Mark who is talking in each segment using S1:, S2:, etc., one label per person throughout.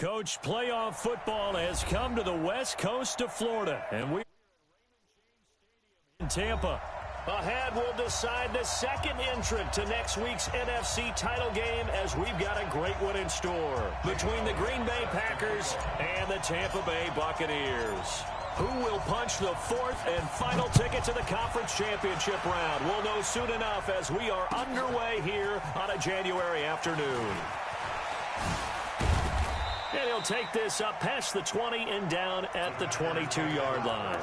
S1: Coach, playoff football has come to the west coast of Florida, and we in Tampa. Ahead, we'll decide the second entrant to next week's NFC title game, as we've got a great one in store between the Green Bay Packers and the Tampa Bay Buccaneers. Who will punch the fourth and final ticket to the conference championship round? We'll know soon enough as we are underway here on a January afternoon. And he'll take this up past the 20 and down at the 22-yard line.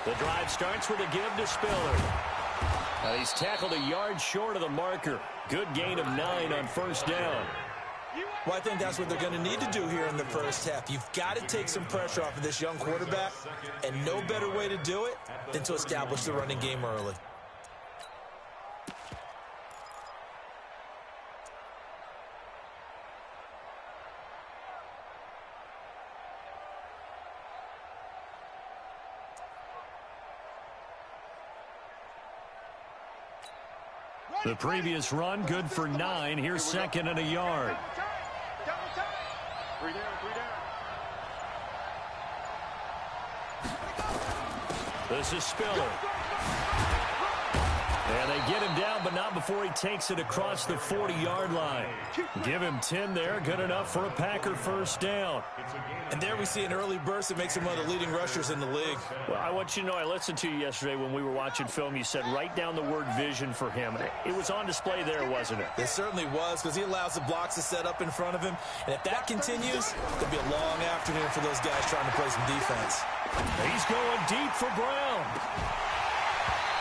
S2: The drive starts with a give to Spiller. He's tackled a yard short of the marker. Good gain of 9 on first down.
S3: Well, I think that's what they're going to need to do here in the first half. You've got to take some pressure off of this young quarterback, and no better way to do it than to establish the running game early.
S1: The previous run, good for 9. Here's second and a yard. This is Spiller. And they get him down, but not before he takes it across the 40-yard line. Give him 10 there, good enough for a Packer first down.
S3: And there we see an early burst that makes him one of the leading rushers in the league.
S2: Well, I want you to know, I listened to you yesterday when we were watching film. You said write down the word vision for him. It was on display there, wasn't it?
S3: It certainly was, because he allows the blocks to set up in front of him. And if that continues, it'll be a long afternoon for those guys trying to play some defense.
S1: He's going deep for Brown.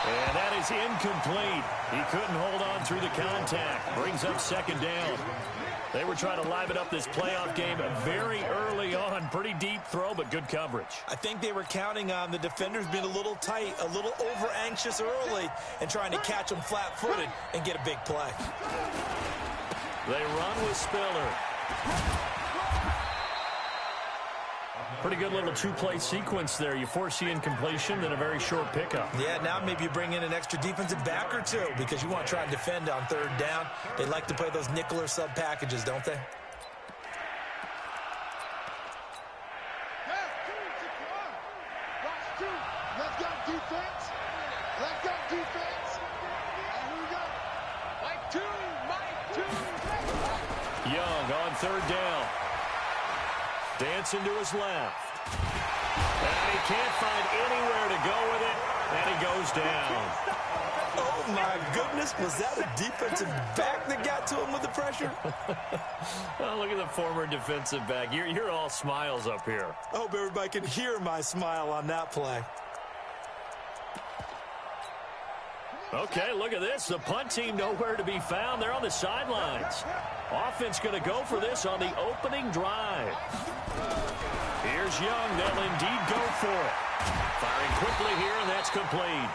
S1: And that is incomplete. He couldn't hold on through the contact. Brings up second down. They were trying to liven up this playoff game very early on. Pretty deep throw, but good coverage.
S3: I think they were counting on the defenders being a little tight, a little over-anxious early, and trying to catch them flat-footed and get a big play.
S1: They run with Spiller. Pretty good little two-play sequence there. You force the incompletion, then a very short pickup.
S3: Yeah, now maybe you bring in an extra defensive back or two because you want to try and defend on third down. They like to play those nickel or sub packages, don't they?
S4: Let's go defense. Let's go defense. And here we go. Mike two.
S1: Young on third down. Dancing to his left. And he can't find anywhere to go with it, and he goes down.
S3: Oh, my goodness. Was that a defensive back that got to him with the pressure?
S1: Oh, look at the former defensive back. You're all smiles up here.
S3: I hope everybody can hear my smile on that play.
S1: Okay, look at this. The punt team nowhere to be found. They're on the sidelines. Offense going to go for this on the opening drive. Here's Young. They'll indeed go for it. Firing quickly here, and that's complete.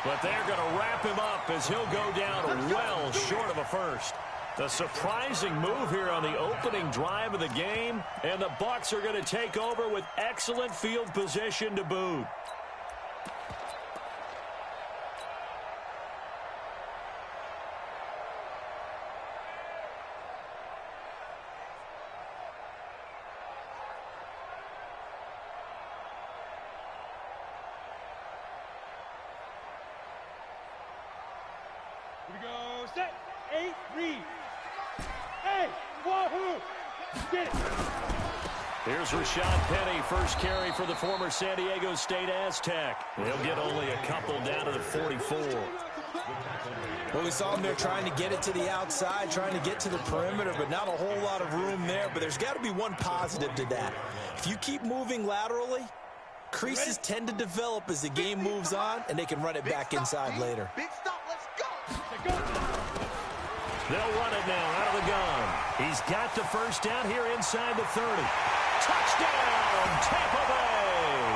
S1: But they're going to wrap him up as he'll go down well short of a first. The surprising move here on the opening drive of the game, and the Bucs are going to take over with excellent field position to boot.
S4: Here we go. Set. 8, read. Hey, wahoo. Get it.
S1: Here's Rashad Penny, first carry for the former San Diego State Aztec. He'll get only a couple down to the 44.
S3: Well, we saw him there trying to get it to the outside, trying to get to the perimeter, but not a whole lot of room there. But there's got to be one positive to that. If you keep moving laterally, creases tend to develop as the game moves on, and they can run it back inside later.
S4: Big stop. Let's go.
S1: They'll run it now out of the gun. He's got the first down here inside the 30. Touchdown, Tampa Bay!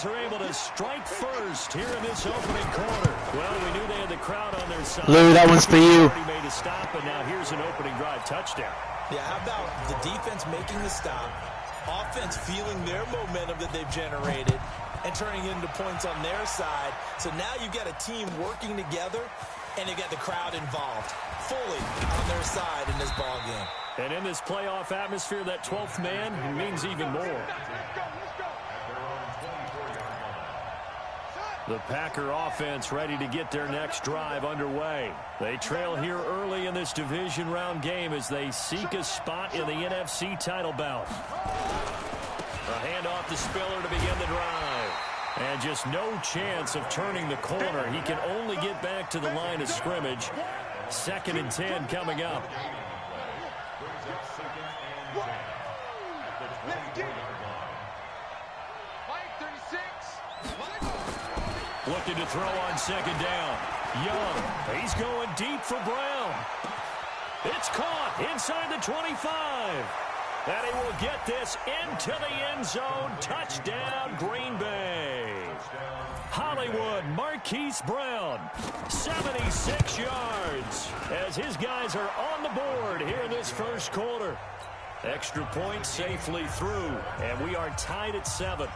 S1: Bengals are able to strike first here in this opening quarter. Well, we knew they had the crowd on their side.
S5: Lou, that one's for you.
S1: Already made a stop, and now here's an opening drive touchdown.
S3: Yeah, how about the defense making the stop, offense feeling their momentum that they've generated, and turning it into points on their side. So now you've got a team working together, and you've got the crowd involved fully on their side in this ball game.
S1: And in this playoff atmosphere, that 12th man means even more. The Packer offense ready to get their next drive underway. They trail here early in this division round game as they seek a spot in the NFC title bout. A handoff to Spiller to begin the drive. And just no chance of turning the corner. He can only get back to the line of scrimmage. 2nd and 10 coming up. Looking to throw on 2nd down. Young, he's going deep for Brown. It's caught inside the 25. And he will get this into the end zone. Touchdown, Green Bay. Hollywood, Marquise Brown, 76 yards as his guys are on the board here in this first quarter. Extra point safely through, and we are tied at 7.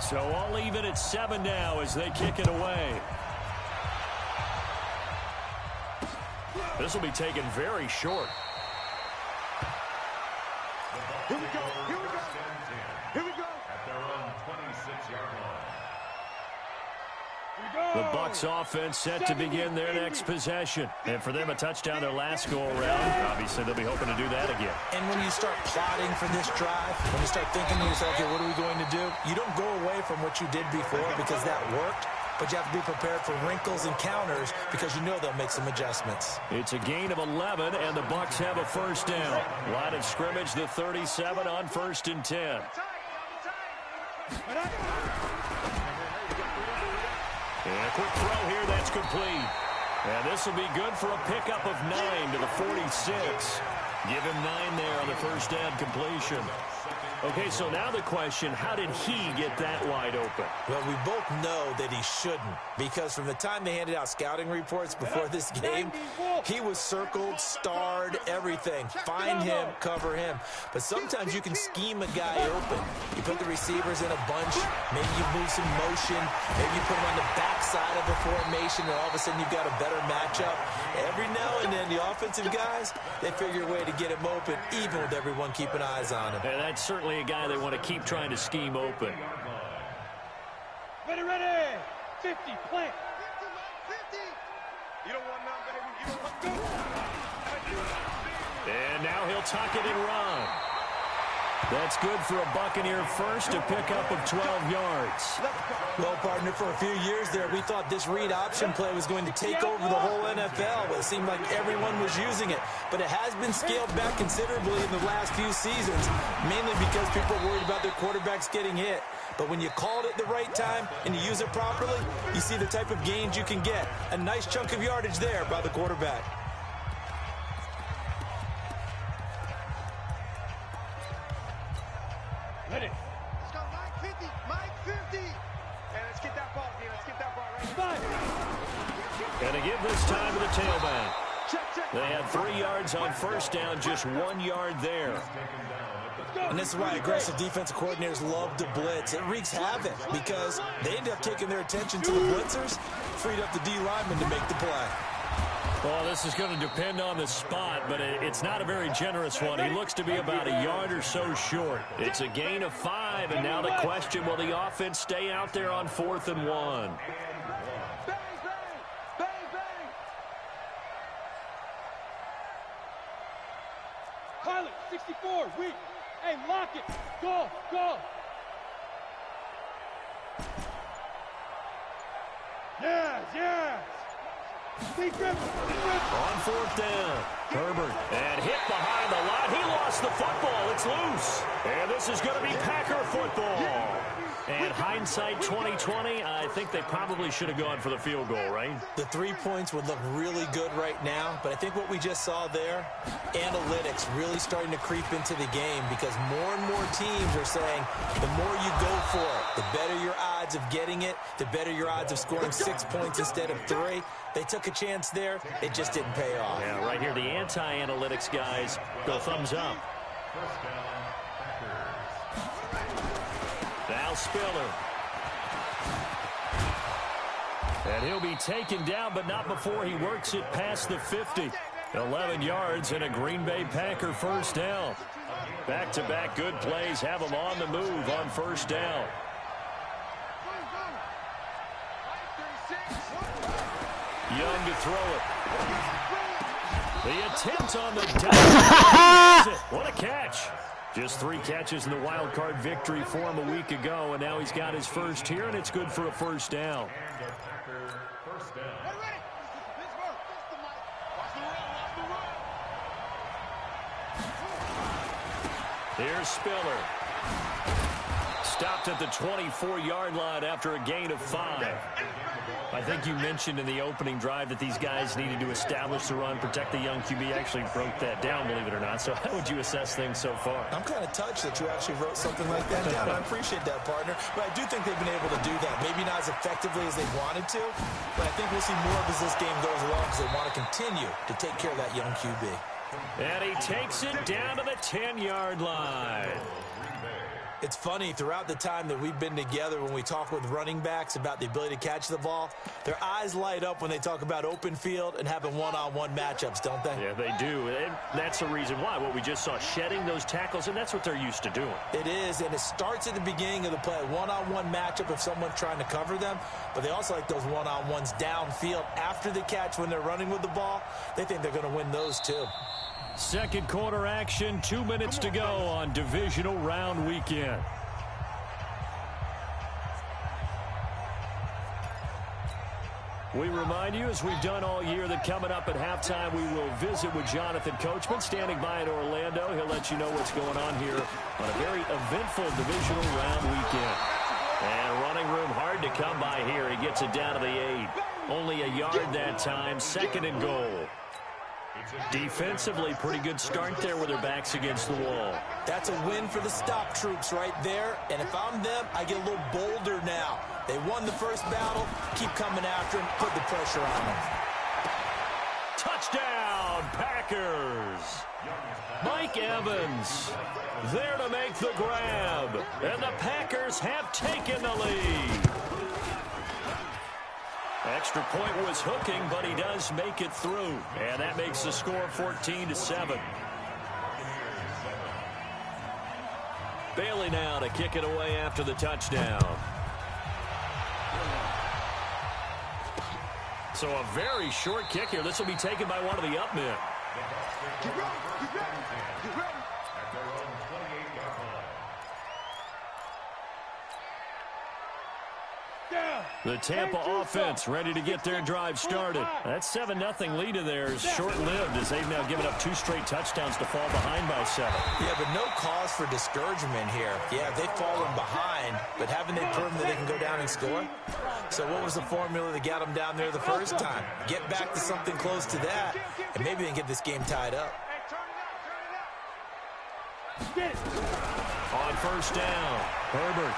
S1: So all even at 7 now as they kick it away. This will be taken very short.
S4: Here we go. Here we go. Here we go.
S2: At their own 26-yard line.
S1: The Bucs offense set to begin their next possession. And for them, a touchdown their last go-around. Obviously, they'll be hoping to do that again.
S3: And when you start plotting for this drive, when you start thinking to yourself, okay, what are we going to do? You don't go away from what you did before because that worked. But you have to be prepared for wrinkles and counters because you know they'll make some adjustments.
S1: It's a gain of 11, and the Bucs have a first down. Line of scrimmage, the 37 on 1st and 10. And a quick throw here, that's complete. And this will be good for a pickup of 9 to the 46. Give him 9 there on the first down completion. Okay, so now the question, how did he get that wide open?
S3: Well, we both know that he shouldn't, because from the time they handed out scouting reports before this game, he was circled, starred, everything. Find him, cover him. But sometimes you can scheme a guy open. You put the receivers in a bunch, maybe you move some motion, maybe you put them on the backside of the formation, and all of a sudden you've got a better matchup. Every now and then, the offensive guys, they figure a way to get him open, even with everyone keeping eyes on him.
S1: And that's certainly a guy they want to keep trying to scheme open.
S4: Ready, ready. 50, plant. 50. You don't want none, baby. You don't want go.
S1: And now he'll tuck it and run. That's good for a Buccaneer first, a pickup of 12 yards.
S3: Well, partner, for a few years there, we thought this read option play was going to take over the whole NFL. It seemed like everyone was using it. But it has been scaled back considerably in the last few seasons, mainly because people are worried about their quarterbacks getting hit. But when you call it at the right time and you use it properly, you see the type of gains you can get. A nice chunk of yardage there by the quarterback.
S4: Ready. Let's go, Mike 50. Mike 50. And let's get that ball, Let's get that ball right here.
S1: And to give this time to the tailback.
S4: Check.
S1: They had 3 yards on first down, just 1 yard there.
S3: And this is why aggressive defensive coordinators love to blitz. It wreaks havoc because they end up taking their attention to the blitzers, freed up the D lineman to make the play.
S1: Well, this is going to depend on the spot, but it's not a very generous one. He looks to be about a yard or so short. It's a gain of 5, and now the question, will the offense stay out there on 4th and 1?
S4: Bang, bang. Bang, bang. Pilot, 64, weak. Hey, lock it. Go. Yes.
S1: On fourth down, Herbert. And hit behind the line. He lost the football. It's loose. And this is going to be Packer football. And hindsight 2020, I think they probably should have gone for the field goal, right?
S3: The 3 points would look really good right now, but I think what we just saw there, analytics really starting to creep into the game because more and more teams are saying the more you go for it, the better your odds of getting it, the better your odds of scoring 6 points instead of 3. They took a chance there. It just didn't pay off.
S1: Yeah, right here, the anti-analytics guys go thumbs up. Now Spiller. And he'll be taken down, but not before he works it past the 50. 11 yards and a Green Bay Packer first down. Back-to-back good plays have them on the move on first down. Young to throw it. The attempt on the down. What a catch. Just 3 catches in the wild card victory for him a week ago, and now he's got his first here, and it's good for a first down. Here's Spiller. Stopped at the 24-yard line after a gain of 5. I think you mentioned in the opening drive that these guys needed to establish the run, protect the young QB. Actually broke that down, believe it or not. So how would you assess things so far?
S3: I'm kind of touched that you actually wrote something like that down. I appreciate that, partner. But I do think they've been able to do that. Maybe not as effectively as they wanted to, but I think we'll see more of as this game goes along because they want to continue to take care of that young QB.
S1: And he takes it down to the 10-yard line.
S3: It's funny, throughout the time that we've been together when we talk with running backs about the ability to catch the ball, their eyes light up when they talk about open field and having one-on-one matchups, don't they?
S1: Yeah, they do. And that's the reason why. What we just saw, shedding those tackles, and that's what they're used to doing.
S3: It is, and it starts at the beginning of the play. One-on-one matchup if someone's trying to cover them, but they also like those one-on-ones downfield after the catch when they're running with the ball. They think they're going to win those too.
S1: Second quarter action, 2 minutes to go on divisional round weekend. We remind you, as we've done all year, that coming up at halftime, we will visit with Jonathan Coachman, standing by in Orlando. He'll let you know what's going on here on a very eventful divisional round weekend. And running room hard to come by here. He gets it down to the 8. Only a yard that time, 2nd and goal. Defensively, pretty good start there with their backs against the wall.
S3: That's a win for the stop troops right there. And if I'm them, I get a little bolder now. They won the first battle. Keep coming after them. Put the pressure on them.
S1: Touchdown, Packers. Mike Evans there to make the grab. And the Packers have taken the lead. Extra point was hooking, but he does make it through. And that makes the score 14-7. Bailey now to kick it away after the touchdown. So a very short kick here. This will be taken by one of the up men.
S4: Get ready, get ready, get ready.
S1: The Tampa offense ready to get their drive started. That 7-0 lead of theirs short-lived as they've now given up 2 straight touchdowns to fall behind by 7.
S3: Yeah, but no cause for discouragement here. Yeah, they've fallen behind, but haven't they proven that they can go down and score? So what was the formula that got them down there the first time? Get back to something close to that, and maybe they can get this game tied up.
S1: On first down, Herbert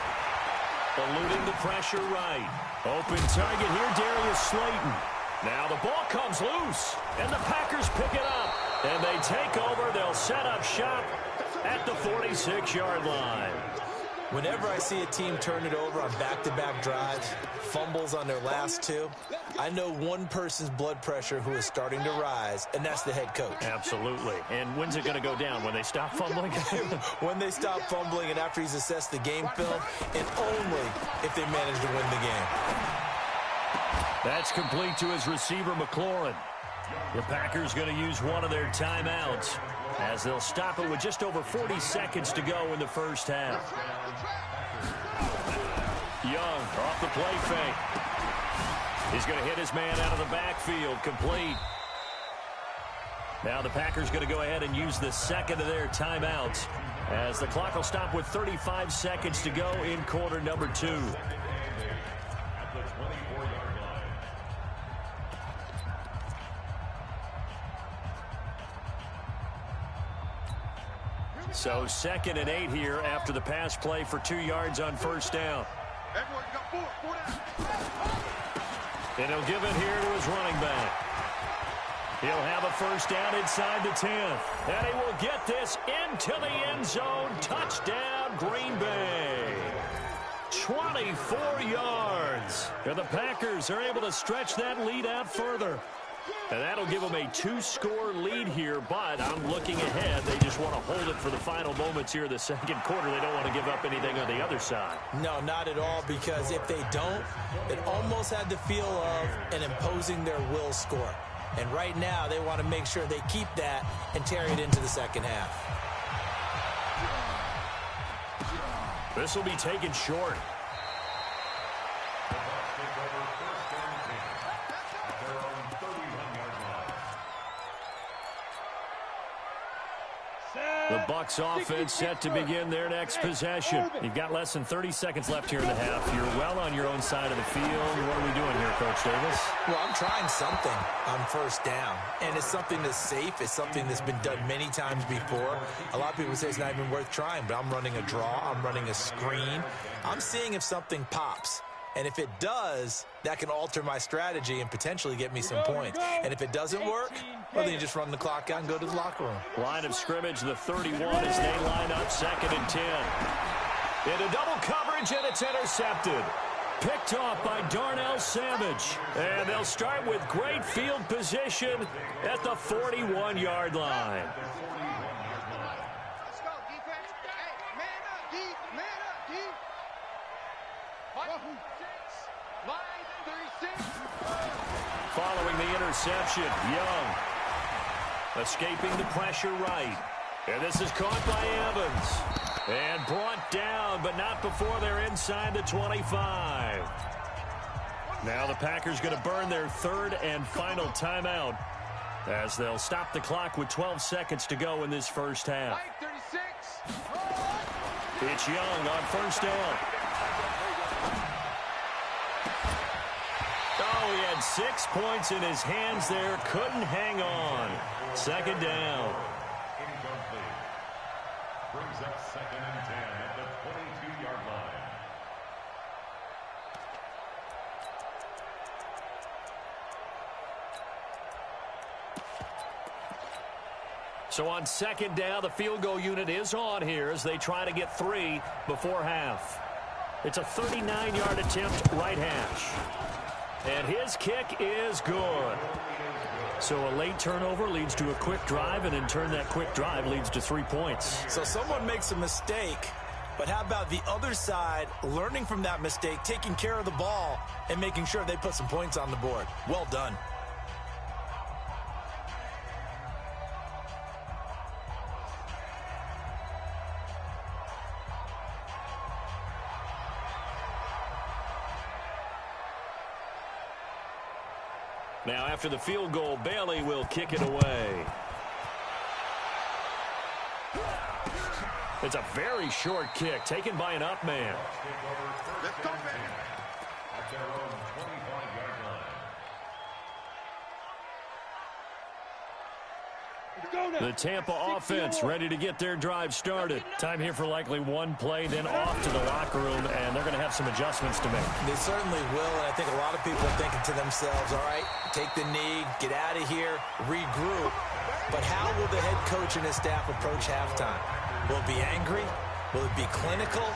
S1: eluding the pressure right. Open target here, Darius Slayton. Now the ball comes loose, and the Packers pick it up. And they take over. They'll set up shop at the 46-yard line.
S3: Whenever I see a team turn it over on back-to-back drives, fumbles on their last 2, I know one person's blood pressure who is starting to rise, and that's the head coach.
S1: Absolutely. And when's it going to go down? When they stop fumbling?
S3: When they stop fumbling and after he's assessed the game film, and only if they manage to win the game.
S1: That's complete to his receiver, McLaurin. The Packers going to use one of their timeouts as they'll stop it with just over 40 seconds to go in the first half. Young off the play fake. He's going to hit his man out of the backfield, complete. Now the Packers going to go ahead and use the second of their timeouts as the clock will stop with 35 seconds to go in quarter number 2. So 2nd and 8 here after the pass play for 2 yards on first down.
S4: Everyone got four down.
S1: And he'll give it here to his running back. He'll have a first down inside the 10. And he will get this into the end zone. Touchdown, Green Bay. 24 yards. And the Packers are able to stretch that lead out further. And that'll give them a 2-score lead here, but I'm looking ahead. They just want to hold it for the final moments here in the second quarter. They don't want to give up anything on the other side.
S3: No, not at all, because if they don't, it almost had the feel of an imposing their will score. And right now, they want to make sure they keep that and carry it into the second half.
S1: This will be taken short. The Bucs offense set to begin their next possession. You've got less than 30 seconds left here in the half. You're well on your own side of the field. What are we doing here, Coach Davis?
S3: Well, I'm trying something on first down, and it's something that's safe. It's something that's been done many times before. A lot of people say it's not even worth trying, but I'm running a draw. I'm running a screen. I'm seeing if something pops. And if it does, that can alter my strategy and potentially get me some points. And if it doesn't work, well, then you just run the clock out and go to the locker room.
S1: Line of scrimmage, the 31 as they line up 2nd and 10. Into double coverage, and it's intercepted. Picked off by Darnell Savage. And they'll start with great field position at the 41-yard line.
S4: Let's go, defense. Hey, man up, D. Man up, D. Line 36.
S1: Following the interception, Young escaping the pressure right. And this is caught by Evans. And brought down, but not before they're inside the 25. Now the Packers going to burn their 3rd and final timeout as they'll stop the clock with 12 seconds to go in this first half.
S4: Line 36.
S1: It's Young on first down. Oh, he had 6 points in his hands there. Couldn't hang on. 2nd down.
S5: Incomplete. Brings up 2nd and 10 at the 22-yard line.
S1: So on 2nd down, the field goal unit is on here as they try to get 3 before half. It's a 39-yard attempt, right hash. And his kick is good. So a late turnover leads to a quick drive, and in turn that quick drive leads to 3 points.
S3: So someone makes a mistake, but how about the other side learning from that mistake, taking care of the ball, and making sure they put some points on the board? Well done.
S1: Now, after the field goal, Bailey will kick it away. It's a very short kick taken by an up man.
S4: Let's go, man.
S5: At their own 25-yard line.
S1: The Tampa offense ready to get their drive started. Time here for likely one play, then off to the locker room, and they're going to have some adjustments to make.
S3: They certainly will, and I think a lot of people are thinking to themselves, all right, take the knee, get out of here, regroup. But how will the head coach and his staff approach halftime? Will it be angry? Will it be clinical?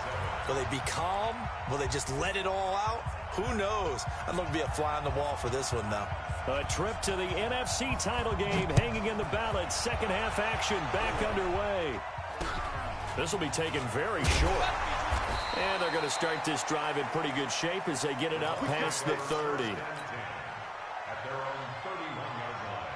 S3: Will they be calm? Will they just let it all out? Who knows? I'd love to be a fly on the wall for this one, though.
S1: A trip to the NFC title game hanging in the balance. Second half action back underway. This will be taken very short. And they're going to start this drive in pretty good shape as they get it up past the 30.
S5: At their own 31-yard line.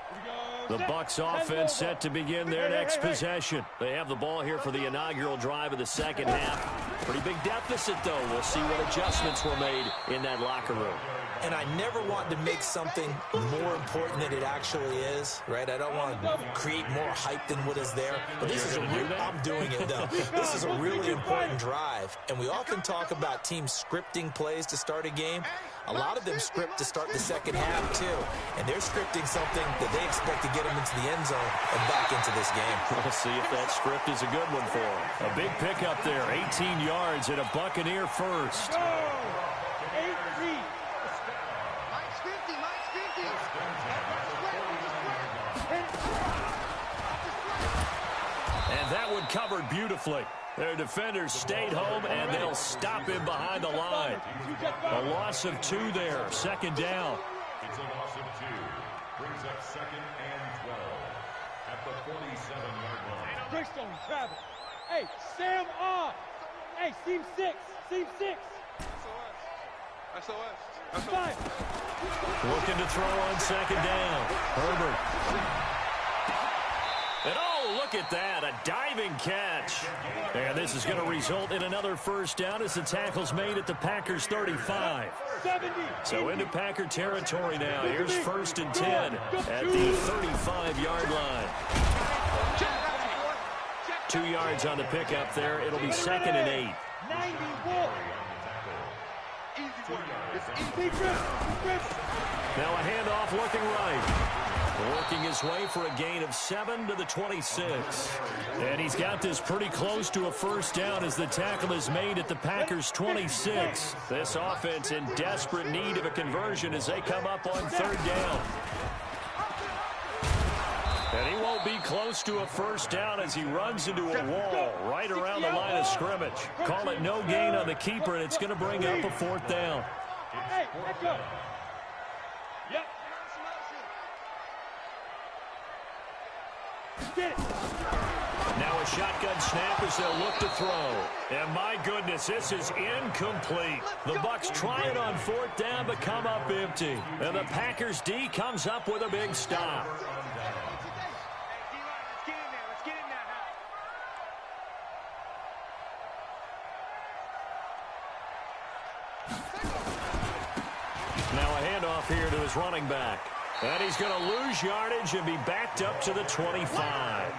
S4: Here we go.
S1: The Bucs offense set to begin their next possession. They have the ball here for the inaugural drive of the second half. Pretty big deficit, though. We'll see what adjustments were made in that locker room.
S3: And I never want to make something more important than it actually is, right? I don't want to create more hype than what is there. But this is I'm doing it, though. This is a really important drive. And we often talk about teams scripting plays to start a game. A lot of them script to start the second half, too. And they're scripting something that they expect to get them into the end zone and back into this game.
S1: We'll see if that script is a good one for them. A big pickup there, 18 yards and a Buccaneer first. And that one covered beautifully. Their defenders stayed home, and they'll stop him behind the line. A loss of 2 there, second down.
S5: It's a loss of 2. Brings up second and 12 at the 47-yard line.
S4: Brickstone, travel. Hey, Sam off. Hey, seam 6. Seam 6. SOS. 5.
S1: Looking to throw on second down. Herbert. And oh, look at that, a diving catch. And this is going to result in another first down as the tackle's made at the Packers 35. So into Packer territory now. Here's 1st and 10 at the 35-yard line. 2 yards on the pickup there. It'll be 2nd and 8.
S4: 91.
S1: Now a handoff looking right. Working his way for a gain of 7 to the 26. And he's got this pretty close to a first down as the tackle is made at the Packers 26. This offense in desperate need of a conversion as they come up on 3rd down. And he won't be close to a first down as he runs into a wall right around the line of scrimmage. Call it no gain on the keeper, and it's going to bring up a 4th down.
S4: Hey, let's go. Yep. Get it.
S1: Now a shotgun snap as they'll look to throw. And my goodness, this is incomplete. The Bucs try it on 4th down, but come up empty. And the Packers D comes up with a big stop. Now a handoff here to his running back. And he's going to lose yardage and be backed up to the 25.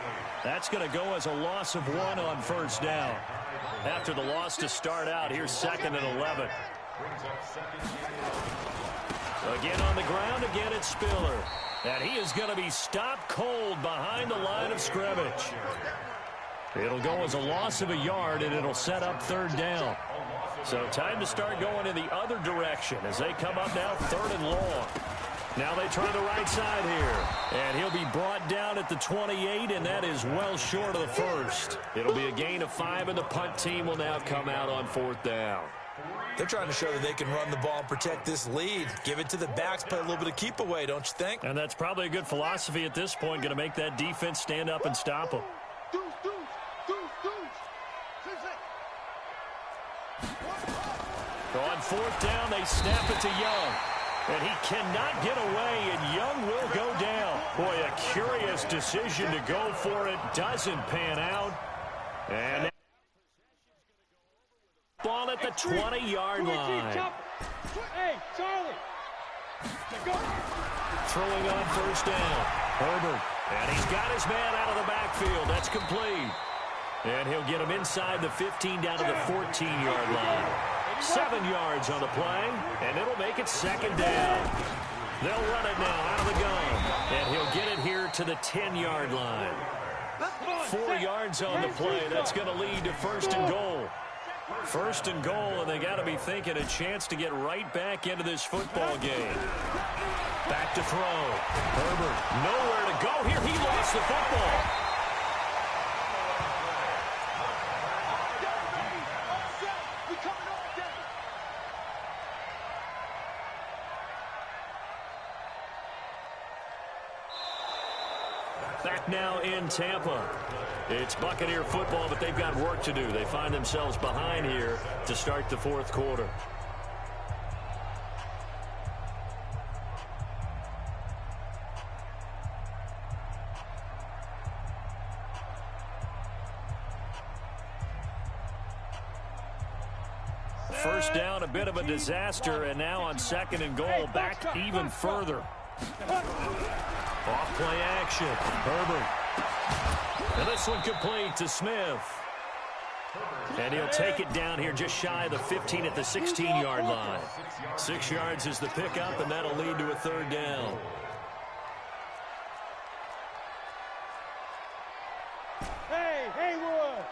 S1: That's going to go as a loss of 1 on first down. After the loss to start out, here's 2nd and 11. Again on the ground, again it's Spiller. And he is going to be stopped cold behind the line of scrimmage. It'll go as a loss of a yard, and it'll set up 3rd down. So time to start going in the other direction as they come up now 3rd and long. Now they try the right side here. And he'll be brought down at the 28, and that is well short of the first. It'll be a gain of 5, and the punt team will now come out on 4th down.
S3: They're trying to show that they can run the ball and protect this lead. Give it to the backs, play a little bit of keep away, don't you think?
S1: And that's probably a good philosophy at this point, going to make that defense stand up and stop them. On 4th down, they snap it to Young. And he cannot get away, and Young will go down. Boy, a curious decision to go for it. Doesn't pan out. And ball at the 20-yard line.
S4: Hey, Charlie.
S1: Throwing on first down. Herbert. And he's got his man out of the backfield. That's complete. And he'll get him inside the 15 down to the 14-yard line. 7 yards on the play, and it'll make it 2nd down. They'll run it now out of the gun, and he'll get it here to the 10-yard line. 4 yards on the play. That's going to lead to 1st and goal. 1st and goal, and they got to be thinking a chance to get right back into this football game. Back to throw. Herbert, nowhere to go here. He lost the football. Back now in Tampa. It's Buccaneer football, but they've got work to do. They find themselves behind here to start the 4th quarter. first down, a bit of a disaster, and now on 2nd and goal, back even further. Off play action. Herbert. And this one complete to Smith. And he'll take it down here just shy of the 15 at the 16-yard line. 6 yards is the pickup, and that'll lead to a 3rd down.
S4: Hey, Haywood!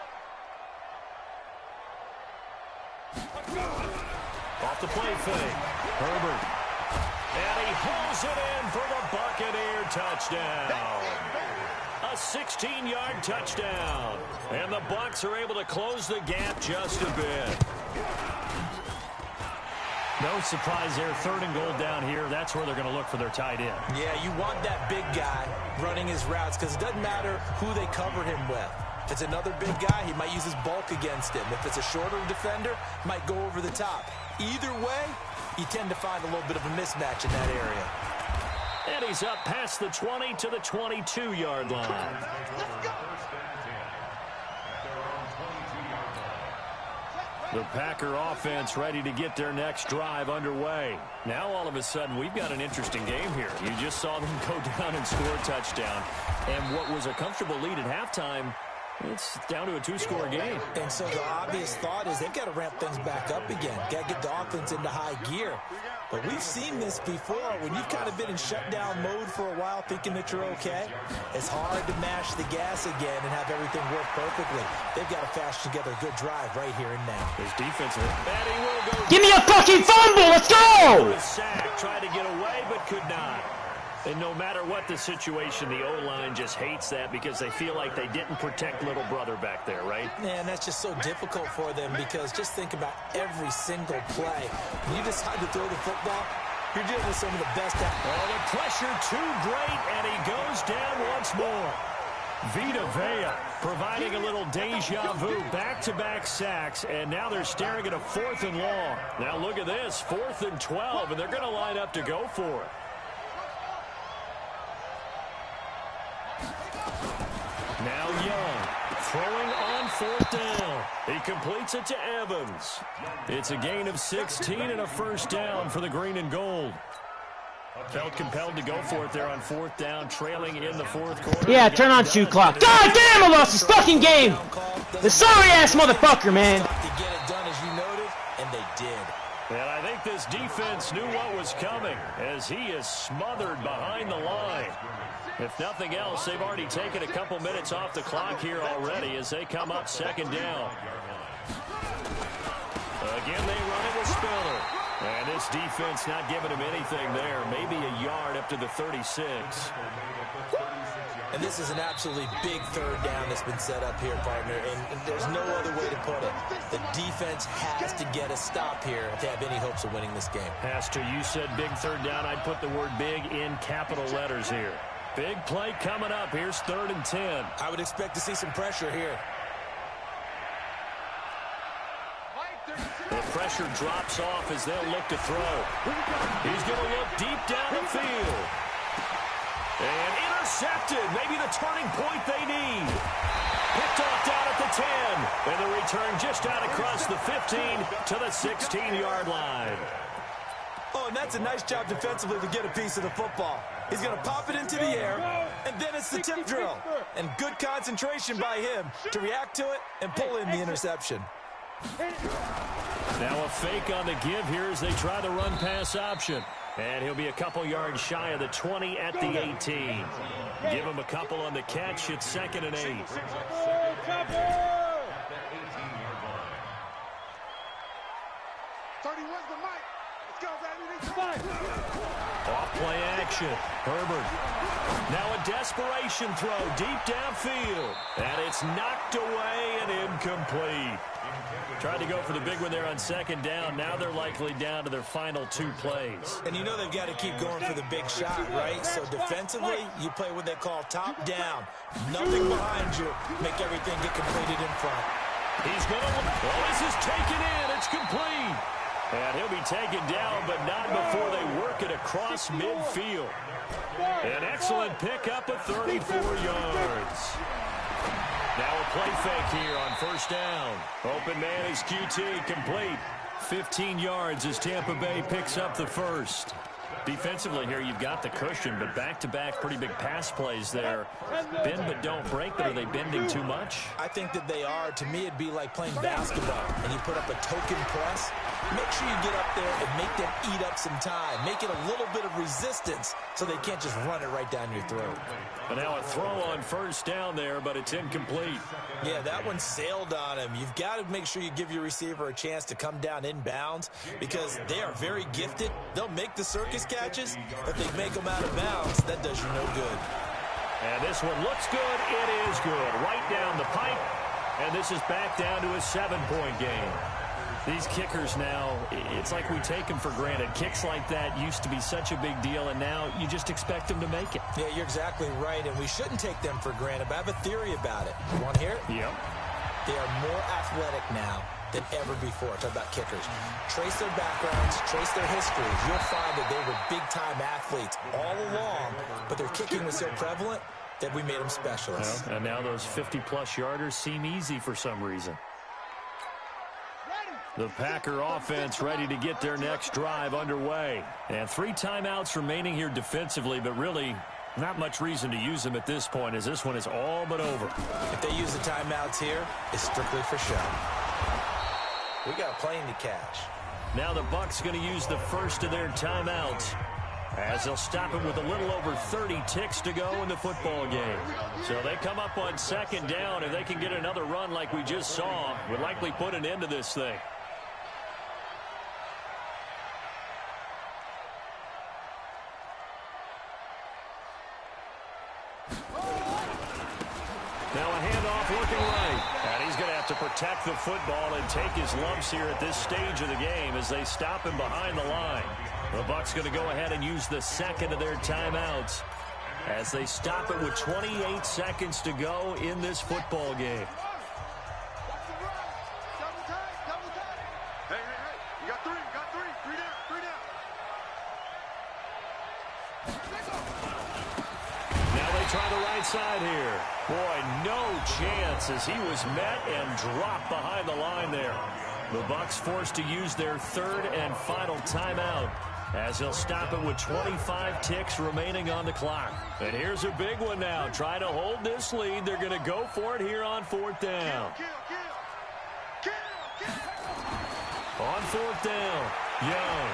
S1: Off the play fake. Herbert. And he hauls it in for the Buccaneer touchdown. A 16-yard touchdown. And the Bucs are able to close the gap just a bit. No surprise there. 3rd and goal down here. That's where they're going to look for their tight end.
S3: Yeah, you want that big guy running his routes because it doesn't matter who they cover him with. If it's another big guy, he might use his bulk against him. If it's a shorter defender, might go over the top. Either way, you tend to find a little bit of a mismatch in that area.
S1: And he's up past the 20 to the 22-yard line. The Packer offense ready to get their next drive underway. Now all of a sudden we've got an interesting game here. You just saw them go down and score a touchdown. And what was a comfortable lead at halftime, it's down to a 2-score game.
S3: And so the obvious thought is they've got to ramp things back up again. Got to get the offense into high gear. But we've seen this before. When you've kind of been in shutdown mode for a while thinking that you're okay, it's hard to mash the gas again and have everything work perfectly. They've got to fashion together a good drive right here and now.
S1: His defense, and he will go.
S6: Give me a fucking fumble. Let's go!
S1: Sack, tried to get away but could not. And no matter what the situation, the O-line just hates that because they feel like they didn't protect little brother back there, right?
S3: Man, that's just so difficult for them because just think about every single play. When you decide to throw the football, you're dealing with some of the best.
S1: Oh, the pressure too great, and he goes down once more. Vita Vea providing a little deja vu, back-to-back sacks, and now they're staring at a 4th and long. Now look at this, 4th and 12, and they're going to line up to go for it. Now Young, throwing on 4th down. He completes it to Evans. It's a gain of 16 and a 1st down for the green and gold. Felt compelled to go for it there on 4th down, trailing in the 4th quarter.
S6: Yeah, turn on shoot clock. God damn, I lost this fucking game. The sorry-ass motherfucker, man.
S3: To get it done as you noted, and they did.
S1: And I think this defense knew what was coming as he is smothered behind the line. If nothing else, they've already taken a couple minutes off the clock here already as they come up 2nd down. Again, they run it with Spiller. And this defense not giving him anything there. Maybe a yard up to the 36.
S3: And this is an absolutely big 3rd down that's been set up here, partner. And there's no other way to put it. The defense has to get a stop here to have any hopes of winning this game.
S1: Has to. You said big 3rd down. I'd put the word big in capital letters here. Big play coming up. Here's 3rd and 10.
S3: I would expect to see some pressure here.
S1: The pressure drops off as they'll look to throw. He's going to look deep down the field. And intercepted. Maybe the turning point they need. Picked off down at the 10. And the return just out across the 15 to the 16-yard line.
S3: Oh, and that's a nice job defensively to get a piece of the football. He's going to pop it into the air, and then it's the tip drill. And good concentration by him to react to it and pull in the interception.
S1: Now a fake on the give here as they try the run-pass option. And he'll be a couple yards shy of the 20 at the 18. Give him a couple on the catch. It's 2nd and 8.
S4: 31's the mic. Let's go, baby.
S1: Off play action. Herbert. Now a desperation throw deep downfield. And it's knocked away and incomplete. Tried to go for the big one there on 2nd down. Now they're likely down to their final 2 plays.
S3: And you know they've got to keep going for the big shot, right? So defensively, you play what they call top down. Nothing behind you. Make everything get completed in front.
S1: He's going to look. Oh, this is taken in. It's complete. And he'll be taken down, but not before they work it across midfield. An excellent pickup of 34 yards. Now a play fake here on 1st down. Open man is QT, complete. 15 yards as Tampa Bay picks up the first. Defensively here, you've got the cushion, but back-to-back pretty big pass plays there. Bend but don't break, but are they bending too much?
S3: I think that they are. To me, it'd be like playing basketball, and you put up a token press. Make sure you get up there and make them eat up some time. Make it a little bit of resistance so they can't just run it right down your throat.
S1: And now a throw on first down there, but it's incomplete.
S3: Yeah, that one sailed on him. You've got to make sure you give your receiver a chance to come down inbounds because they are very gifted. They'll make the circus catches. If they make them out of bounds, that does you no good.
S1: And this one looks good. It is good. Right down the pipe. And this is back down to a 7-point game. These kickers now, it's like we take them for granted. Kicks like that used to be such a big deal, and now you just expect them to make it.
S3: Yeah, you're exactly right, and we shouldn't take them for granted, but I have a theory about it. You want to hear it?
S1: Yep.
S3: They are more athletic now than ever before. Talk about kickers. Trace their backgrounds, trace their histories. You'll find that they were big-time athletes all along, but their kicking was so prevalent that we made them specialists.
S1: Well, and now those 50-plus yarders seem easy for some reason. The Packer offense ready to get their next drive underway. And 3 timeouts remaining here defensively, but really not much reason to use them at this point as this one is all but over.
S3: If they use the timeouts here, it's strictly for show. We got a plane to catch.
S1: Now the Bucs going to use the first of their timeouts as they'll stop it with a little over 30 ticks to go in the football game. So they come up on second down. If they can get another run like we just saw, would likely put an end to this thing. Now a handoff looking right. And he's going to have to protect the football and take his lumps here at this stage of the game as they stop him behind the line. The Bucs going to go ahead and use the second of their timeouts as they stop it with 28 seconds to go in this football game.
S4: Hey, you got three down.
S1: Now they try the right side here. Boy, no chance as he was met and dropped behind the line there. The Bucs forced to use their third and final timeout as they'll stop it with 25 ticks remaining on the clock. And here's a big one now. Try to hold this lead. They're going to go for it here on fourth down. On fourth down, Young.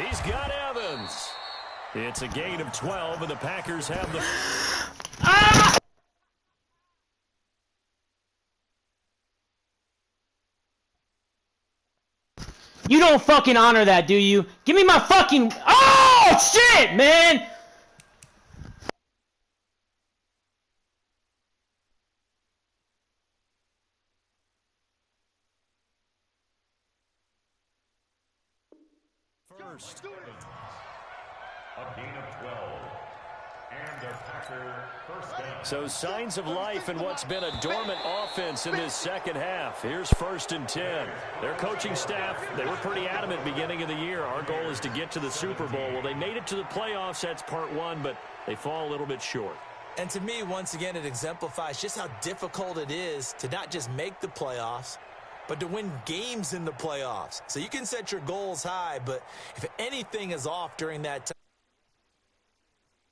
S1: He's got Evans. It's a gain of 12, and the Packers have the... Ah!
S6: You don't fucking honor that, do you? Give me my fucking... Oh, shit, man!
S1: First.
S5: A gain of 12. And the Packer first down.
S1: So signs of life in what's been a dormant offense in this second half. Here's 1st and 10. Their coaching staff, they were pretty adamant beginning of the year. Our goal is to get to the Super Bowl. Well, they made it to the playoffs. That's part one, but they fall a little bit short.
S3: And to me, once again, it exemplifies just how difficult it is to not just make the playoffs, but to win games in the playoffs. So you can set your goals high, but if anything is off during that time,